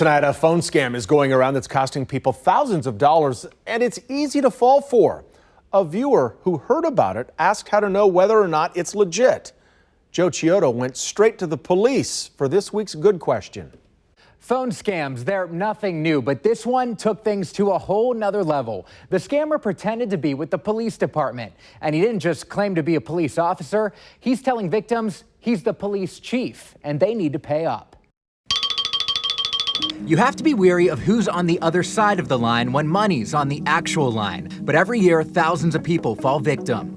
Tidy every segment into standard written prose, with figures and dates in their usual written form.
Tonight, a phone scam is going around that's costing people thousands of dollars, and it's easy to fall for. A viewer who heard about it asked how to know whether or not it's legit. Joe Chiodo went straight to the police for this week's Good Question. Phone scams, they're nothing new, but this one took things to a whole nother level. The scammer pretended to be with the police department, and he didn't just claim to be a police officer. He's telling victims he's the police chief, and they need to pay up. You have to be wary of who's on the other side of the line when money's on the actual line. But every year, thousands of people fall victim.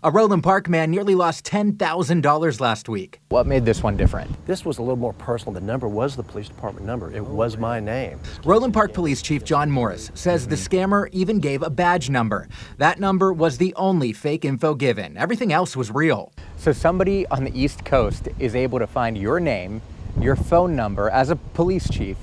A Roland Park man nearly lost $10,000 last week. What made this one different? This was a little more personal. The number was the police department number. It was my name. Roland Park Police Chief John Morris says the scammer even gave a badge number. That number was the only fake info given. Everything else was real. So somebody on the East Coast is able to find your name, your phone number as a police chief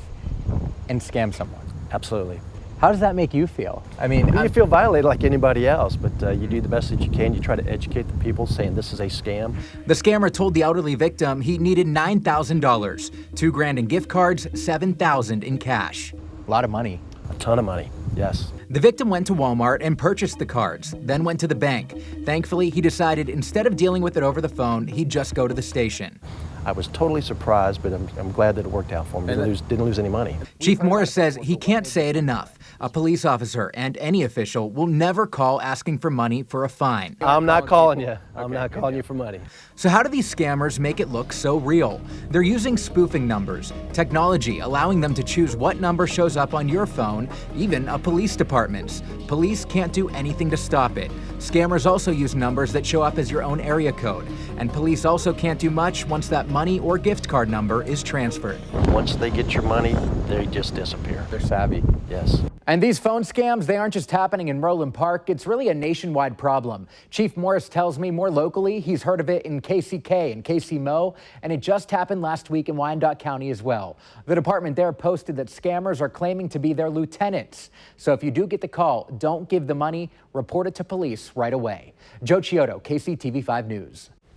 and scam someone. Absolutely. How does that make you feel? I mean, you feel violated like anybody else, but you do the best that you can. You try to educate the people saying this is a scam. The scammer told the elderly victim he needed $9,000, $2,000 in gift cards, $7,000 in cash. A lot of money. A ton of money, yes. The victim went to Walmart and purchased the cards, then went to the bank. Thankfully, he decided instead of dealing with it over the phone, he'd just go to the station. I was totally surprised, but I'm glad that it worked out for me. Didn't lose any money. Chief Morris says he can't say it enough. A police officer and any official will never call asking for money for a fine. I'm not calling you. I'm not calling you for money. So how do these scammers make it look so real? They're using spoofing numbers, technology allowing them to choose what number shows up on your phone, even a police department's. Police can't do anything to stop it. Scammers also use numbers that show up as your own area code. And police also can't do much once that money or gift card number is transferred. Once they get your money, they just disappear. They're savvy. Yes. And these phone scams, they aren't just happening in Roland Park. It's really a nationwide problem. Chief Morris tells me more locally, he's heard of it in KCK and KCMO, and it just happened last week in Wyandotte County as well. The department there posted that scammers are claiming to be their lieutenants. So if you do get the call, don't give the money, report it to police right away. Joe Chiodo, KCTV5 News.